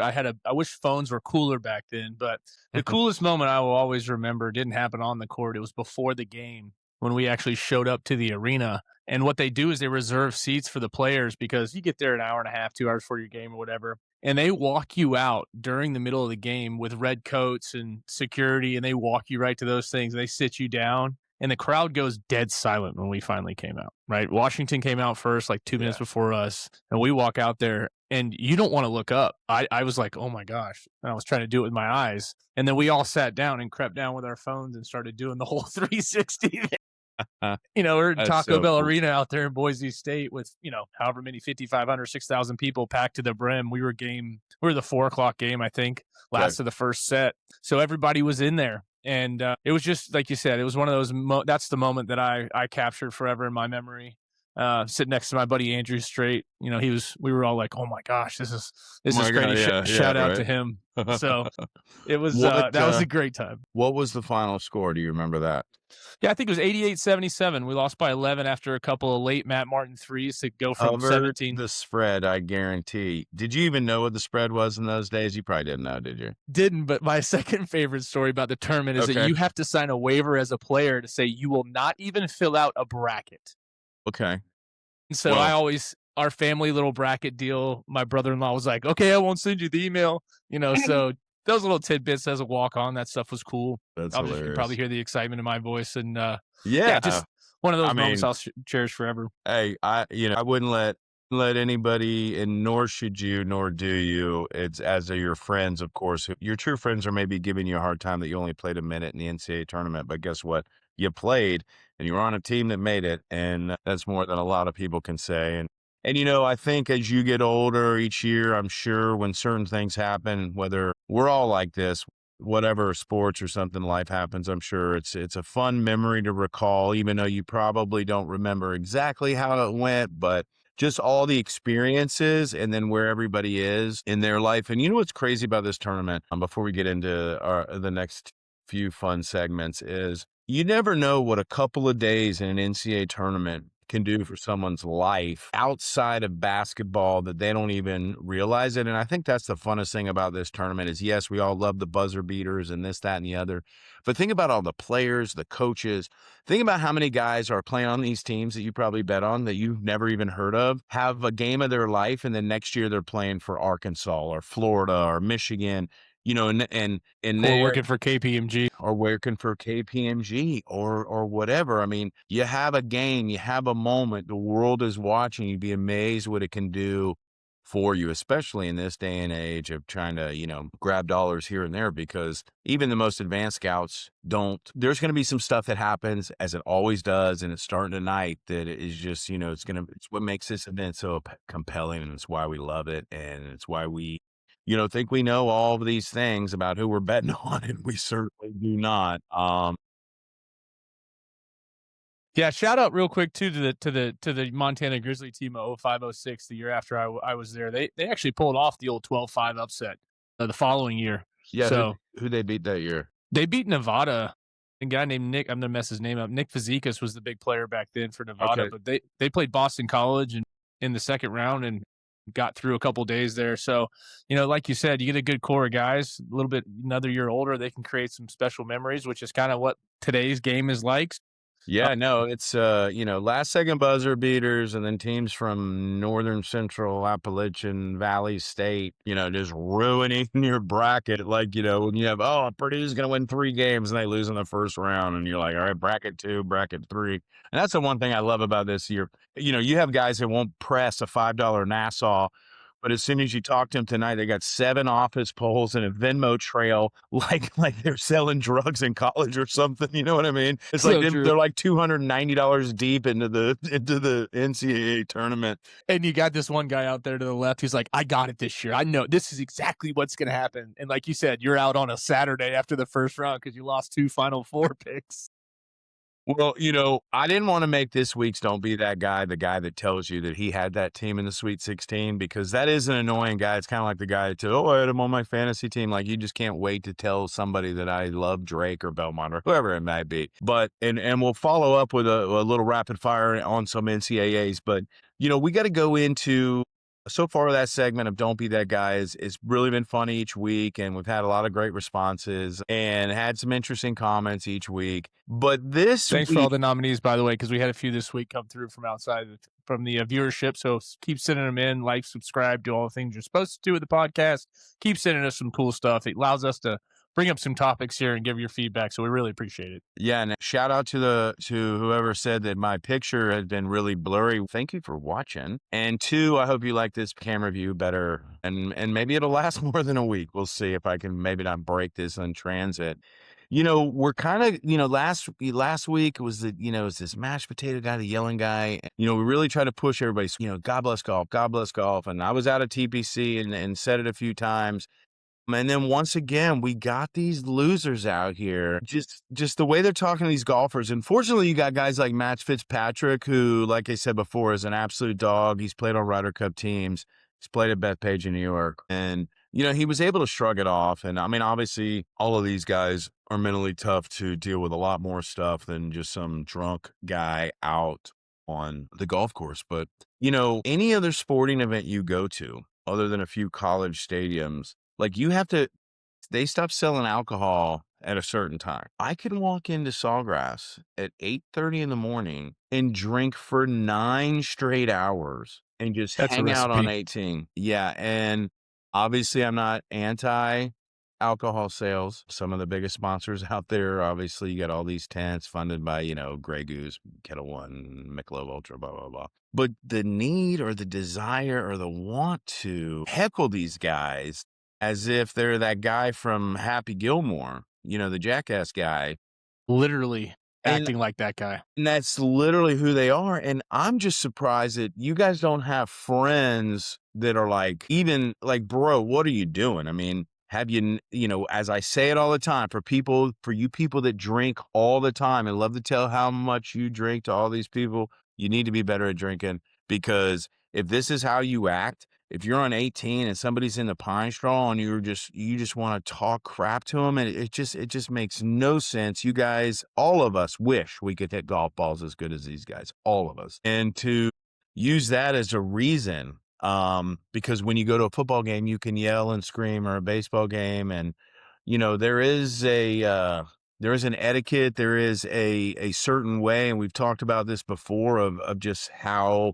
[SPEAKER 2] phones were cooler back then, but the coolest moment I will always remember didn't happen on the court. It was before the game when we actually showed up to the arena. And what they do is they reserve seats for the players because you get there an hour and a half, 2 hours before your game or whatever. And they walk you out during the middle of the game with red coats and security, and they walk you right to those things. And they sit you down and the crowd goes dead silent when we finally came out, right? Washington came out first, like 2 minutes before us, and we walk out there and you don't want to look up. I was like, oh my gosh. And I was trying to do it with my eyes. And then we all sat down and crept down with our phones and started doing the whole 360. We're in
[SPEAKER 1] That's
[SPEAKER 2] Taco
[SPEAKER 1] so
[SPEAKER 2] Bell
[SPEAKER 1] cool.
[SPEAKER 2] Arena out there in Boise State with, however many 5,500, 6,000 people packed to the brim. We were the 4 o'clock game, I think, last of the first set. So everybody was in there. And it was just like you said, it was one of those. That's the moment that I captured forever in my memory. Sitting next to my buddy Andrew Strait, we were all like, "Oh my gosh, this is great!" Shout out to him. So it was that was a great time.
[SPEAKER 1] What was the final score? Do you remember that?
[SPEAKER 2] Yeah, I think it was 88-77. We lost by 11 after a couple of late Matt Martin threes to go from
[SPEAKER 1] Cover
[SPEAKER 2] 17.
[SPEAKER 1] the spread, I guarantee. Did you even know what the spread was in those days? You probably didn't know, did you?
[SPEAKER 2] Didn't, but my second favorite story about the tournament is that you have to sign a waiver as a player to say you will not even fill out a bracket.
[SPEAKER 1] Okay.
[SPEAKER 2] So our family little bracket deal, my brother-in-law was like, okay, I won't send you the email. So those little tidbits as a walk-on, that stuff was cool.
[SPEAKER 1] That's
[SPEAKER 2] You
[SPEAKER 1] hilarious.
[SPEAKER 2] probably hear the excitement in my voice. And just one of those moments I'll cherish forever.
[SPEAKER 1] Hey, I wouldn't let anybody, and nor should you, nor do you. It's as are your friends, of course. Your true friends are maybe giving you a hard time that you only played a minute in the NCAA tournament, but guess what? You played, and you were on a team that made it, and that's more than a lot of people can say. And I think as you get older each year, I'm sure when certain things happen, whether we're all like this, whatever sports or something, life happens, I'm sure it's a fun memory to recall, even though you probably don't remember exactly how it went, but just all the experiences and then where everybody is in their life. And you know what's crazy about this tournament, before we get into the next few fun segments, is You never know what a couple of days in an NCAA tournament can do for someone's life outside of basketball that they don't even realize it. And I think that's the funnest thing about this tournament is, yes, we all love the buzzer beaters and this, that, and the other. But think about all the players, the coaches. Think about how many guys are playing on these teams that you probably bet on that you've never even heard of, have a game of their life, and then next year they're playing for Arkansas or Florida or Michigan, and
[SPEAKER 2] Or
[SPEAKER 1] they're
[SPEAKER 2] working for KPMG.
[SPEAKER 1] or working for KPMG or whatever. I mean, you have a game, you have a moment, the world is watching, you'd be amazed what it can do for you, especially in this day and age of trying to, grab dollars here and there, because even the most advanced scouts don't. There's going to be some stuff that happens, as it always does, and it's starting tonight, that is just, it's what makes this event so compelling, and it's why we love it, and it's why we think we know all of these things about who we're betting on, and we certainly do not.
[SPEAKER 2] Yeah, shout out real quick too to the Montana Grizzly team of 05-06 the year after I was there. They actually pulled off the old 12-5 upset the following year.
[SPEAKER 1] Yeah,
[SPEAKER 2] So
[SPEAKER 1] who they beat that year?
[SPEAKER 2] they beat Nevada. A guy named Nick, I'm gonna mess his name up. Nick Fazekas was the big player back then for Nevada,
[SPEAKER 1] Okay.
[SPEAKER 2] but they played Boston College and in the second round and got through a couple days there. So, like you said, you get a good core of guys, a little bit another year older, they can create some special memories, which is kind of what today's game is like.
[SPEAKER 1] Yeah, no, it's last second buzzer beaters, and then teams from northern central Appalachian Valley State, just ruining your bracket. Like, when you have, Purdue's gonna win 3 games and they lose in the first round, and you're like, all right, bracket 2, bracket 3. And that's the one thing I love about this year. You have guys that won't press a $5 Nassau, but as soon as you talk to them tonight, they got 7 office poles and a Venmo trail, like they're selling drugs in college or something. You know what I mean? It's like
[SPEAKER 2] So true.
[SPEAKER 1] they're like $290 deep into the NCAA tournament.
[SPEAKER 2] And you got this one guy out there to the left who's like, I got it this year. I know this is exactly what's going to happen. And like you said, you're out on a Saturday after the first round because you lost 2 Final Four picks.
[SPEAKER 1] Well, I didn't want to make this week's Don't Be That Guy the guy that tells you that he had that team in the Sweet 16, because that is an annoying guy. It's kind of like the guy that, I had him on my fantasy team. Like, you just can't wait to tell somebody that I love Drake or Belmont or whoever it might be. But, and we'll follow up with a little rapid fire on some NCAAs. But, we got to go into. So far, that segment of Don't Be That Guy is really been fun each week, and we've had a lot of great responses and had some interesting comments each week. But this
[SPEAKER 2] Thanks for
[SPEAKER 1] week,
[SPEAKER 2] all the nominees, by the way, because we had a few this week come through from outside from the viewership. So keep sending them in, like, subscribe, do all the things you're supposed to do with the podcast. Keep sending us some cool stuff. It allows us to bring up some topics here and give your feedback. So we really appreciate it.
[SPEAKER 1] yeah, and shout out to whoever said that my picture has been really blurry. Thank you for watching. And 2, I hope you like this camera view better, and maybe it'll last more than a week. We'll see if I can maybe not break this on transit. We're kind of, last week was it's this mashed potato guy, the yelling guy. We really try to push everybody's, God bless golf, God bless golf. And I was out of TPC and said it a few times. And then once again, we got these losers out here. Just the way they're talking to these golfers. Unfortunately, you got guys like Matt Fitzpatrick, who, like I said before, is an absolute dog. He's played on Ryder Cup teams. He's played at Bethpage in New York. And, he was able to shrug it off. And I mean, obviously, all of these guys are mentally tough to deal with a lot more stuff than just some drunk guy out on the golf course. But, any other sporting event you go to, other than a few college stadiums, like, they stop selling alcohol at a certain time. I can walk into Sawgrass at 8:30 in the morning and drink for 9 straight hours and just
[SPEAKER 2] That's a
[SPEAKER 1] hang out on
[SPEAKER 2] recipe.
[SPEAKER 1] 18. Yeah, and obviously I'm not anti alcohol sales. Some of the biggest sponsors out there, obviously, you got all these tents funded by, Grey Goose, Kettle One, Michelob Ultra, blah, blah, blah. But the need or the desire or the want to heckle these guys as if they're that guy from Happy Gilmore, the jackass guy.
[SPEAKER 2] Literally
[SPEAKER 1] And
[SPEAKER 2] acting like that guy.
[SPEAKER 1] and that's literally who they are. And I'm just surprised that you guys don't have friends that are like, even like, bro, what are you doing? I mean, have you, as I say it all the time, for you people that drink all the time and love to tell how much you drink to all these people, you need to be better at drinking, because if this is how you act, if you're on 18 and somebody's in the pine straw and you just want to talk crap to them, and it just makes no sense. You guys, all of us wish we could hit golf balls as good as these guys, all of us. And to use that as a reason, because when you go to a football game, you can yell and scream, or a baseball game, and there is there is an etiquette, there is a certain way, and we've talked about this before of just how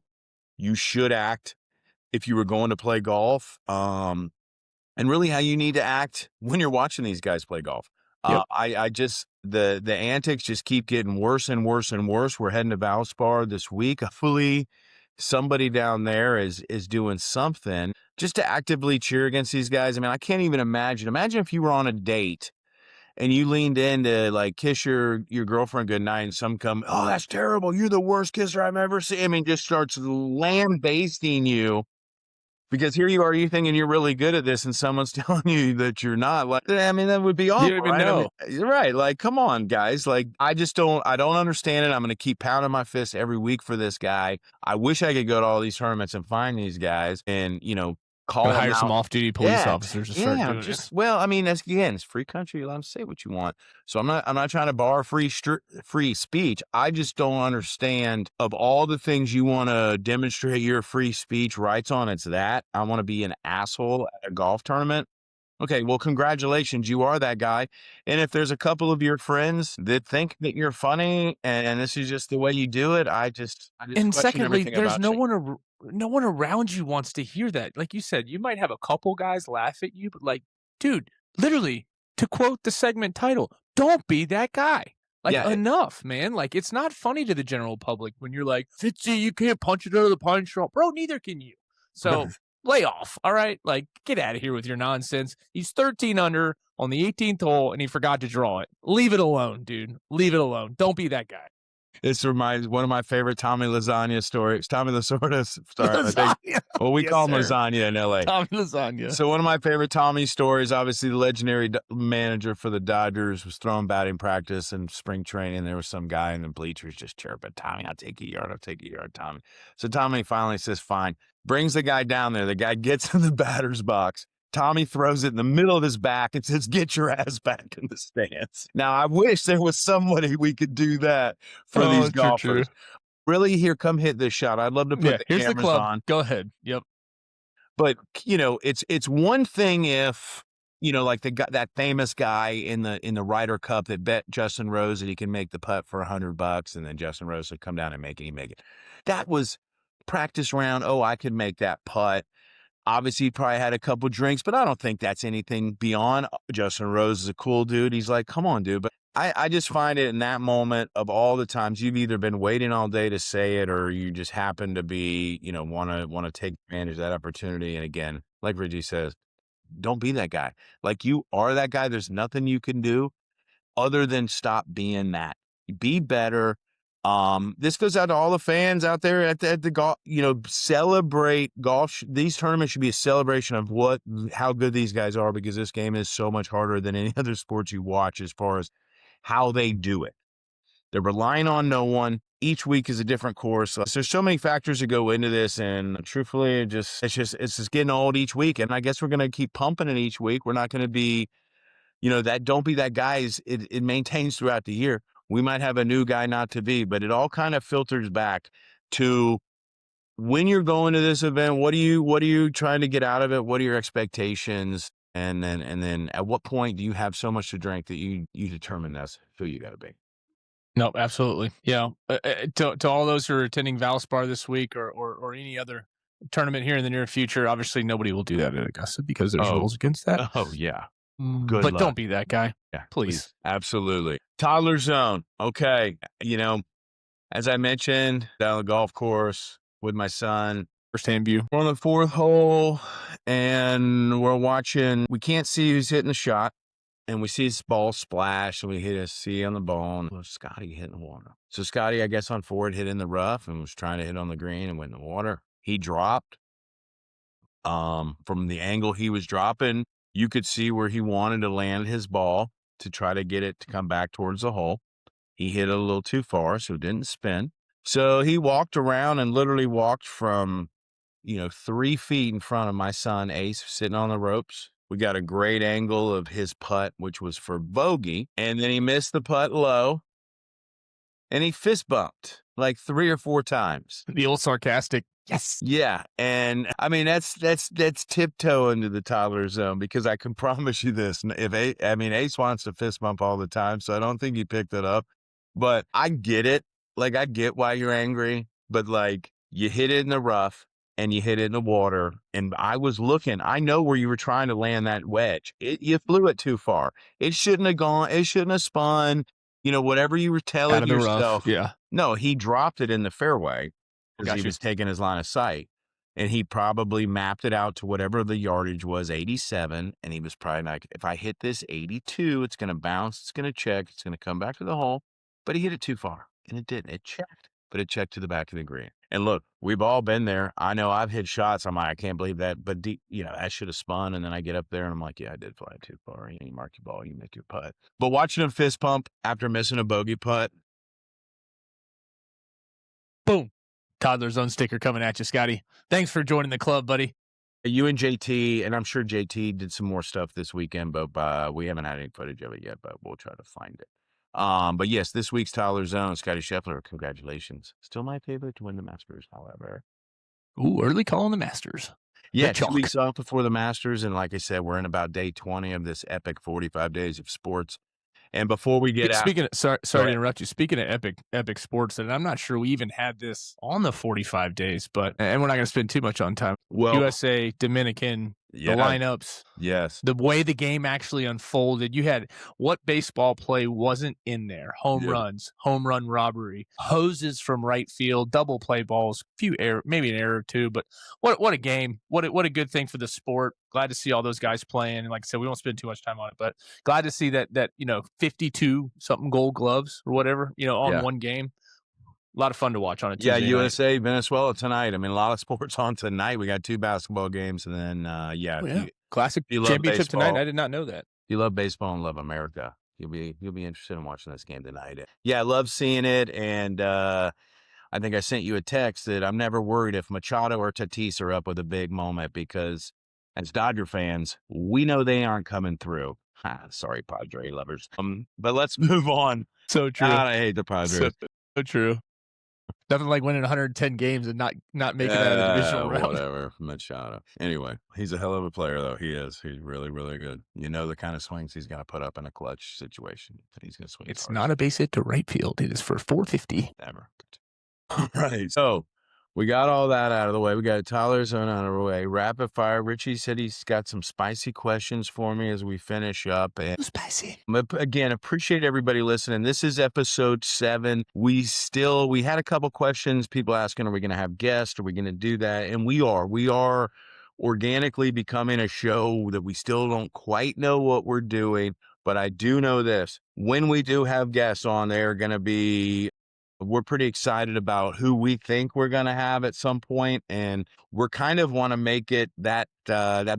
[SPEAKER 1] you should act if you were going to play golf, and really how you need to act when you're watching these guys play golf.
[SPEAKER 2] Yep.
[SPEAKER 1] I just the antics just keep getting worse and worse and worse. We're heading to Valspar this week. Hopefully, somebody down there is doing something just to actively cheer against these guys. I mean, I can't even imagine. Imagine if you were on a date and you leaned in to like kiss your girlfriend goodnight, and some come, oh, that's terrible. You're the worst kisser I've ever seen. I mean, just starts lambasting you because here you are, you thinking you're really good at this, and someone's telling you that you're not. Like, I mean, that would be
[SPEAKER 2] You don't
[SPEAKER 1] awful,
[SPEAKER 2] even
[SPEAKER 1] right? I mean,
[SPEAKER 2] know.
[SPEAKER 1] you're right. Like, come on, guys. Like, I don't understand it. I'm going to keep pounding my fist every week for this guy. I wish I could go to all these tournaments and find these guys and,
[SPEAKER 2] Gotta
[SPEAKER 1] call them
[SPEAKER 2] hire some
[SPEAKER 1] out.
[SPEAKER 2] off-duty police
[SPEAKER 1] Yeah,
[SPEAKER 2] officers to start
[SPEAKER 1] yeah.
[SPEAKER 2] doing it.
[SPEAKER 1] Just well, I mean, that's again, it's free country. You're allowed to say what you want. So I'm not trying to bar free speech. I just don't understand of all the things you want to demonstrate your free speech rights on. It's that I want to be an asshole at a golf tournament. Okay, well, congratulations, you are that guy. And if there's a couple of your friends that think that you're funny and this is just the way you do it, I just
[SPEAKER 2] And
[SPEAKER 1] question
[SPEAKER 2] secondly,
[SPEAKER 1] everything
[SPEAKER 2] there's
[SPEAKER 1] about you.
[SPEAKER 2] no one around you wants to hear that. Like you said, you might have a couple guys laugh at you, but like, dude, literally, to quote the segment title, don't be that guy. Like,
[SPEAKER 1] Yeah,
[SPEAKER 2] enough, man. Like, it's not funny to the general public when you're like, Fitzy, you can't punch it out of the pine straw. Bro, neither can you. So lay off. All right. Like, get out of here with your nonsense. He's 13 under on the 18th hole and he forgot to draw it. Leave it alone, dude. Leave it alone. Don't be that guy.
[SPEAKER 1] this reminds one of my favorite Tommy Lasagna stories. Tommy Lasorda, sorry, I think.
[SPEAKER 2] Lasagna.
[SPEAKER 1] Well, we
[SPEAKER 2] Yes,
[SPEAKER 1] call him
[SPEAKER 2] sir.
[SPEAKER 1] lasagna in LA.
[SPEAKER 2] Tommy Lasagna.
[SPEAKER 1] So one of my favorite Tommy stories, obviously the legendary manager for the Dodgers, was throwing batting practice and spring training. There was some guy in the bleachers just chirping, Tommy, I'll take a yard, Tommy. So Tommy finally says, fine, brings the guy down there. The guy gets in the batter's box. Tommy throws it in the middle of his back and says, get your ass back in the stands. Now, I wish there was somebody we could do that for these
[SPEAKER 2] True, true.
[SPEAKER 1] golfers. Really, here, come hit this shot. I'd love to put
[SPEAKER 2] Yeah,
[SPEAKER 1] the
[SPEAKER 2] here's the
[SPEAKER 1] cameras
[SPEAKER 2] club.
[SPEAKER 1] on.
[SPEAKER 2] Go ahead. Yep.
[SPEAKER 1] But, it's one thing if, like the guy, that famous guy in the Ryder Cup that bet Justin Rose that he can make the putt for $100, and then Justin Rose would come down and make it, he make it. That was practice round. Oh, I could make that putt. Obviously, he probably had a couple drinks, but I don't think that's anything beyond. Justin Rose is a cool dude. He's like, come on, dude. But I just find it in that moment of all the times you've either been waiting all day to say it, or you just happen to be, want to take advantage of that opportunity. And again, like Reggie says, don't be that guy. Like, you are that guy. There's nothing you can do other than stop being that. Be better. This goes out to all the fans out there at the golf, celebrate golf. These tournaments should be a celebration of how good these guys are, because this game is so much harder than any other sports you watch as far as how they do it. They're relying on no one. Each week is a different course. So there's so many factors that go into this, and truthfully, it's just getting old each week. And I guess we're going to keep pumping it each week. We're not going to be, that don't be that guy. It maintains throughout the year. We might have a new guy not to be, but it all kind of filters back to when you're going to this event. What are you trying to get out of it? What are your expectations? And then at what point do you have so much to drink that you determine that's who you got to be?
[SPEAKER 2] No, absolutely. Yeah. To all those who are attending Valspar this week, or any other tournament here in the near future, obviously nobody will do that at Augusta because there's
[SPEAKER 1] Oh,
[SPEAKER 2] rules against that.
[SPEAKER 1] oh yeah. Good
[SPEAKER 2] But
[SPEAKER 1] luck.
[SPEAKER 2] don't be that guy.
[SPEAKER 1] Yeah,
[SPEAKER 2] Please.
[SPEAKER 1] absolutely. Toddler Zone. Okay, as I mentioned, down the golf course with my son.
[SPEAKER 2] First-hand view.
[SPEAKER 1] We're on the fourth hole, and we're watching. We can't see who's hitting the shot, and we see his ball splash, and we hit a C on the ball, and well, Scotty hitting the water. So Scotty, I guess on forward, hit in the rough and was trying to hit on the green and went in the water. He dropped. From the angle he was dropping, you could see where he wanted to land his ball to try to get it to come back towards the hole. He hit it a little too far, so it didn't spin. So he walked around and literally walked from 3 feet in front of my son, Ace, sitting on the ropes. We got a great angle of his putt, which was for bogey. And then he missed the putt low and he fist bumped like 3 or 4 times.
[SPEAKER 2] The old sarcastic. Yes.
[SPEAKER 1] Yeah. And I mean, that's tiptoe into the toddler zone, because I can promise you this. Ace wants to fist bump all the time, so I don't think he picked it up. But I get it. Like, I get why you're angry, but like, you hit it in the rough and you hit it in the water. And I was looking, I know where you were trying to land that wedge. You flew it too far. It shouldn't have gone, it shouldn't have spun, whatever you were telling
[SPEAKER 2] Out of the
[SPEAKER 1] yourself.
[SPEAKER 2] rough. Yeah.
[SPEAKER 1] No, he dropped it in the fairway because he
[SPEAKER 2] Gotcha.
[SPEAKER 1] was taking his line of sight. And he probably mapped it out to whatever the yardage was, 87. And he was probably like, if I hit this 82, it's going to bounce, it's going to check, it's going to come back to the hole. But he hit it too far, and it didn't. It checked, but it checked to the back of the green. And look, we've all been there. I know I've hit shots. I'm like, I can't believe that. But, I should have spun. And then I get up there, and I'm like, yeah, I did fly it too far. You mark your ball, you make your putt. But watching him fist pump after missing a bogey putt.
[SPEAKER 2] Boom. Toddler Zone sticker coming at you, Scotty. Thanks for joining the club, buddy.
[SPEAKER 1] You and JT, and I'm sure JT did some more stuff this weekend, but we haven't had any footage of it yet, but we'll try to find it. But yes, this week's Toddler Zone, Scotty Scheffler, congratulations. Still my favorite to win the Masters, however.
[SPEAKER 2] Ooh, early call on the Masters.
[SPEAKER 1] Yeah, 2 weeks off before the Masters, and like I said, we're in about day 20 of this epic 45 days of sports. And before we get out,
[SPEAKER 2] sorry to interrupt you. Speaking of epic sports, and I'm not sure we even had this on the 45 days, but and we're not going to spend too much on time.
[SPEAKER 1] Well,
[SPEAKER 2] USA, Dominican, the lineups,
[SPEAKER 1] yes,
[SPEAKER 2] the way the game actually unfolded. You had what baseball play wasn't in there? Home runs, home run robbery, hoses from right field, double play balls, few error, maybe an error or two, but what a game! What a good thing for the sport. Glad to see all those guys playing. And like I said, we won't spend too much time on it, but glad to see that 52 something Gold Gloves or whatever on one game. A lot of fun to watch on a Tuesday
[SPEAKER 1] USA,
[SPEAKER 2] night.
[SPEAKER 1] Venezuela tonight. I mean, a lot of sports on tonight. We got 2 basketball games, and then
[SPEAKER 2] Classic championship tonight. I did not know that.
[SPEAKER 1] If you love baseball and love America, you'll be interested in watching this game tonight. Yeah, I love seeing it, and I think I sent you a text that I'm never worried if Machado or Tatis are up with a big moment, because as Dodger fans, we know they aren't coming through. Sorry, Padre lovers. But let's move on.
[SPEAKER 2] So true.
[SPEAKER 1] God, I hate the Padres.
[SPEAKER 2] So true. Nothing like winning 110 games and not making it out of the divisional round.
[SPEAKER 1] Whatever, Machado. Anyway, he's a hell of a player, though. He is. He's really, really good. You know the kind of swings he's going to put up in a clutch situation. He's going to swing.
[SPEAKER 2] It's not a base hit to right field. It is for 450.
[SPEAKER 1] Never. All right. So we got all that out of the way. We got a Toddler Zone out of the way. Rapid fire. Richie said he's got some spicy questions for me as we finish up. And
[SPEAKER 2] spicy.
[SPEAKER 1] Again, appreciate everybody listening. This is episode 7. We had a couple questions. People asking, are we going to have guests? Are we going to do that? And we are organically becoming a show that we still don't quite know what we're doing. But I do know this. When we do have guests on, they're going to be... We're pretty excited about who we think we're going to have at some point, and we're kind of want to make it that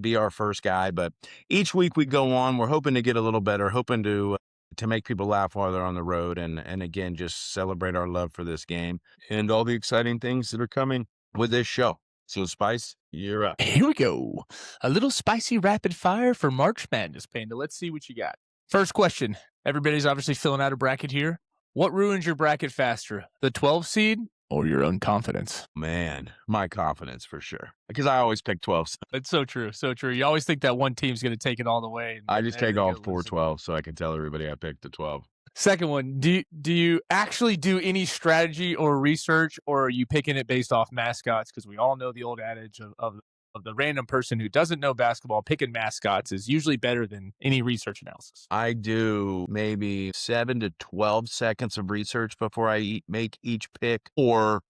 [SPEAKER 1] be our first guy. But each week we go on, we're hoping to get a little better, hoping to make people laugh while they're on the road, and again, just celebrate our love for this game and all the exciting things that are coming with this show. So, Spice, you're up.
[SPEAKER 2] Here we go. A little spicy rapid fire for March Madness, Panda. Let's see what you got. First question. Everybody's obviously filling out a bracket here. What ruins your bracket faster, the 12 seed or your own confidence?
[SPEAKER 1] Man, my confidence for sure. Because I always pick 12.
[SPEAKER 2] It's so true. So true. You always think that one team's going to take it all the way.
[SPEAKER 1] I just take all 4 12 so I can tell everybody I picked the 12.
[SPEAKER 2] Second one, do you actually do any strategy or research, or are you picking it based off mascots? Because we all know the old adage of the random person who doesn't know basketball picking mascots is usually better than any research analysis.
[SPEAKER 1] I do maybe 7 to 12 seconds of research before I make each pick, or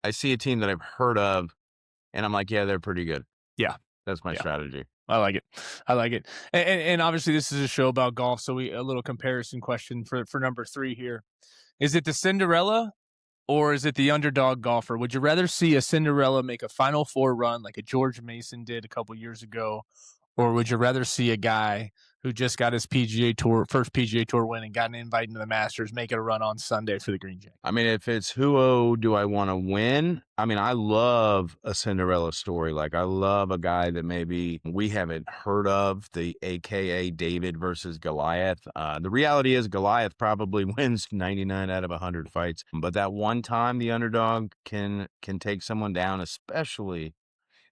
[SPEAKER 1] I see a team that I've heard of and I'm like, yeah, they're pretty good.
[SPEAKER 2] Yeah.
[SPEAKER 1] That's my strategy.
[SPEAKER 2] I like it. And obviously this is a show about golf. So a little comparison question for number 3 here. Is it the Cinderella or is it the underdog golfer? Would you rather see a Cinderella make a Final Four run like a George Mason did a couple years ago? Or would you rather see a guy who just got his first PGA Tour win and got an invite into the Masters, making a run on Sunday for the Green Jackets.
[SPEAKER 1] I mean, if it's who do I want to win? I mean, I love a Cinderella story. Like, I love a guy that maybe we haven't heard of, the AKA David versus Goliath. The reality is Goliath probably wins 99 out of 100 fights, but that one time the underdog can take someone down, especially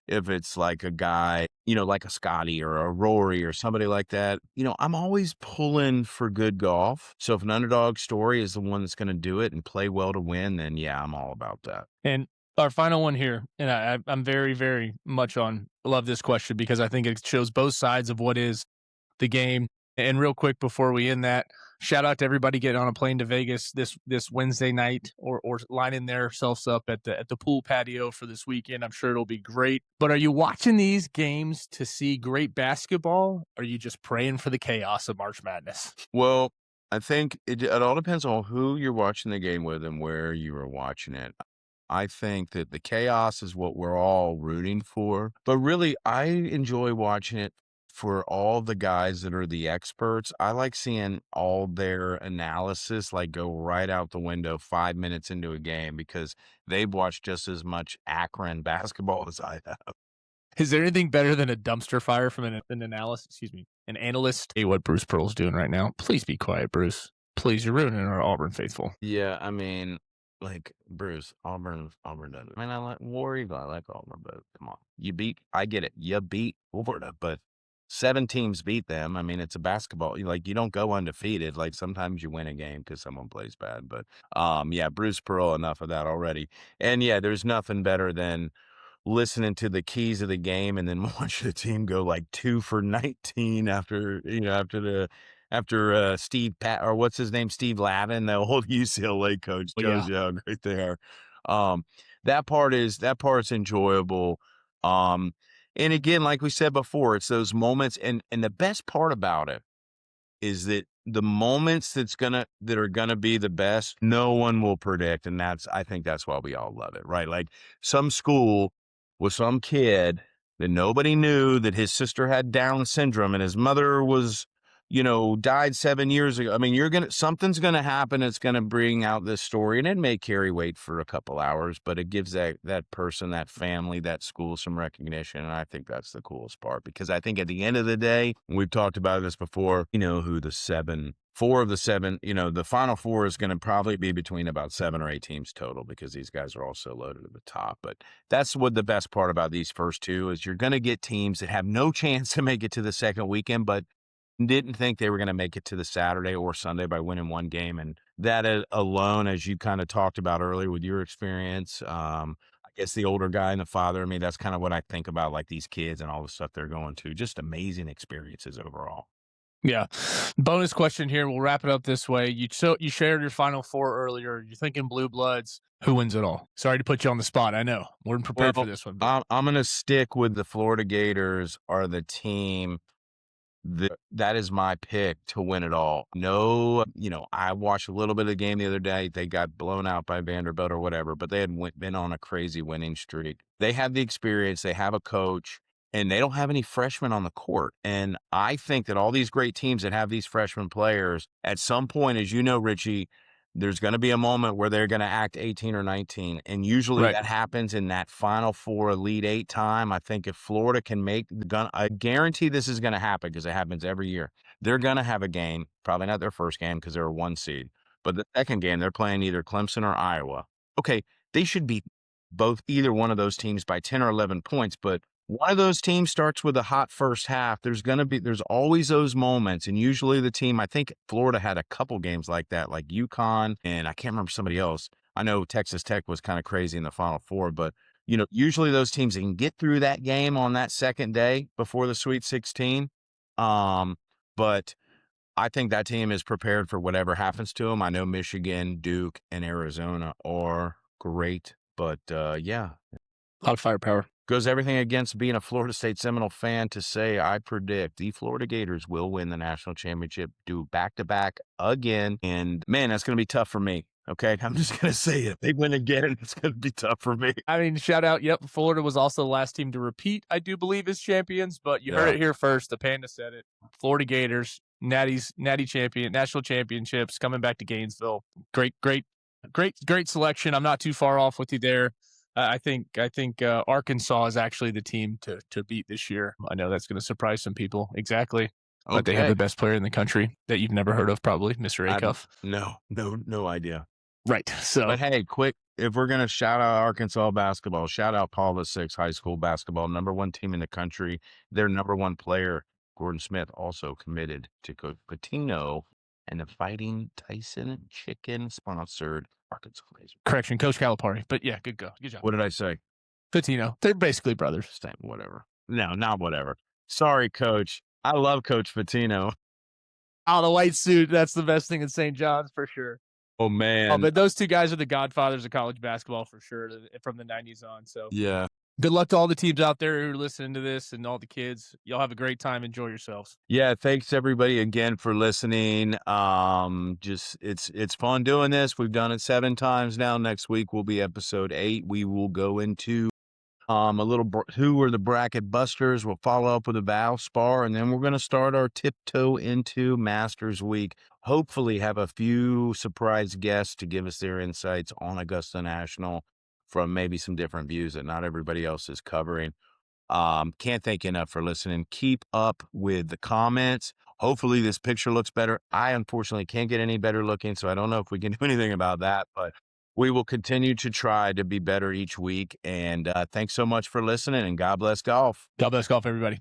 [SPEAKER 1] if it's like a guy, like a Scotty or a Rory or somebody like that. I'm always pulling for good golf. So if an underdog story is the one that's going to do it and play well to win, then yeah, I'm all about that.
[SPEAKER 2] And our final one here, and I'm very, very much love this question because I think it shows both sides of what is the game. And real quick before we end that, shout out to everybody getting on a plane to Vegas this Wednesday night, or lining themselves up at the pool patio for this weekend. I'm sure it'll be great. But are you watching these games to see great basketball? Or are you just praying for the chaos of March Madness?
[SPEAKER 1] Well, I think it all depends on who you're watching the game with and where you are watching it. I think that the chaos is what we're all rooting for. But really, I enjoy watching it for all the guys that are the experts. I like seeing all their analysis like go right out the window 5 minutes into a game because they've watched just as much Akron basketball as I have.
[SPEAKER 2] Is there anything better than a dumpster fire from an analyst? Hey, what Bruce Pearl's doing right now. Please be quiet, Bruce. Please, you're ruining our Auburn faithful.
[SPEAKER 1] Yeah, I mean, like Bruce, Auburn doesn't. I mean, I like War Eagle, I like Auburn, but come on, I get it, you beat Florida, but 7 teams beat them. I mean, it's a basketball. You don't go undefeated. Like sometimes you win a game because someone plays bad. But yeah, Bruce Pearl, enough of that already. And yeah, there's nothing better than listening to the keys of the game and then watch the team go like 2 for 19 after Steve Pat or what's his name, Steve Lavin, the old UCLA coach, tells you how great they are. That part's enjoyable. And again, like we said before, it's those moments, and the best part about it is that the moments that are gonna be the best, no one will predict, and I think that's why we all love it, right? Like some school with some kid that nobody knew that his sister had Down syndrome and his mother was, died 7 years ago. I mean, something's gonna happen. It's gonna bring out this story, and it may carry weight for a couple hours, but it gives that person, that family, that school some recognition. And I think that's the coolest part because I think at the end of the day, we've talked about this before, who the 4 of the 7, the final 4 is going to probably be between about 7 or 8 teams total because these guys are all so loaded at the top. But that's what the best part about these first 2 is. You're going to get teams that have no chance to make it to the second weekend, but didn't think they were going to make it to the Saturday or Sunday by winning one game. And that alone, as you kind of talked about earlier with your experience, I guess the older guy and the father, I mean, that's kind of what I think about, like these kids and all the stuff they're going to. Just amazing experiences overall.
[SPEAKER 2] Yeah. Bonus question here. We'll wrap it up this way. You shared your final 4 earlier. You're thinking Blue Bloods. Who wins it all? Sorry to put you on the spot. I know. We're prepared for this one.
[SPEAKER 1] I'm going to stick with the Florida Gators are the team. That is my pick to win it all. No, I watched a little bit of the game the other day. They got blown out by Vanderbilt or whatever, but they had been on a crazy winning streak. They have the experience. They have a coach, and they don't have any freshmen on the court. And I think that all these great teams that have these freshman players, at some point, as you know, Richie, there's going to be a moment where they're going to act 18 or 19. And usually that happens in that Final 4 Elite 8 time. I think if Florida can I guarantee this is going to happen because it happens every year. They're going to have a game, probably not their first game because they're a 1 seed, but the second game, they're playing either Clemson or Iowa. Okay, they should beat either one of those teams by 10 or 11 points, but one of those teams starts with a hot first half. There's always those moments. And usually the team, I think Florida had a couple games like that, like UConn, and I can't remember somebody else. I know Texas Tech was kind of crazy in the Final 4, but usually those teams can get through that game on that second day before the Sweet 16. But I think that team is prepared for whatever happens to them. I know Michigan, Duke, and Arizona are great, but yeah.
[SPEAKER 2] A lot of firepower.
[SPEAKER 1] Goes everything against being a Florida State Seminole fan to say I predict the Florida Gators will win the national championship, do back-to-back again. And, man, that's going to be tough for me. Okay, I'm just gonna say it. If they win again, it's gonna be tough for me.
[SPEAKER 2] I mean, shout out. Yep, Florida was also the last team to repeat, I do believe, as champions. But you heard
[SPEAKER 1] Yeah.
[SPEAKER 2] it here first. The Panda said it. Florida Gators, Natty champion, national championships, coming back to Gainesville. Great selection. I'm not too far off with you there. I think Arkansas is actually the team to beat this year. I know that's going to surprise some people. Exactly, but they have
[SPEAKER 1] Okay.
[SPEAKER 2] the best player in the country that you've never heard of, probably Mr.
[SPEAKER 1] I've
[SPEAKER 2] Acuff.
[SPEAKER 1] no idea.
[SPEAKER 2] Right. So
[SPEAKER 1] But hey, quick, if we're gonna shout out Arkansas basketball, shout out Paula Six High School basketball, #1 team in the country. Their #1 player, Gordon Smith, also committed to Coach Patino and the Fighting Tyson Chicken sponsored Arkansas Razor.
[SPEAKER 2] correction, Coach Calipari. But yeah, good job.
[SPEAKER 1] What did I say?
[SPEAKER 2] Patino. They're basically brothers.
[SPEAKER 1] Whatever. No, not whatever. Sorry, Coach. I love Coach Patino.
[SPEAKER 2] Oh, the white suit. That's the best thing in St. John's for sure.
[SPEAKER 1] Oh
[SPEAKER 2] Oh,
[SPEAKER 1] man.
[SPEAKER 2] but those two guys are the godfathers of college basketball for sure from the 90s on. So
[SPEAKER 1] Yeah.
[SPEAKER 2] good luck to all the teams out there who are listening to this and all the kids. Y'all have a great time. Enjoy yourselves.
[SPEAKER 1] Yeah, thanks everybody again for listening. Just it's fun doing this. We've done it 7 times now. Next week will be episode 8. We will go into a little who are the bracket busters. We'll follow up with a Valspar, and then we're going to start our tiptoe into Masters Week. Hopefully, have a few surprise guests to give us their insights on Augusta National from maybe some different views that not everybody else is covering. Can't thank you enough for listening. Keep up with the comments. Hopefully this picture looks better. I unfortunately can't get any better looking, so I don't know if we can do anything about that, but we will continue to try to be better each week. And thanks so much for listening, and God bless golf.
[SPEAKER 2] God bless golf, everybody.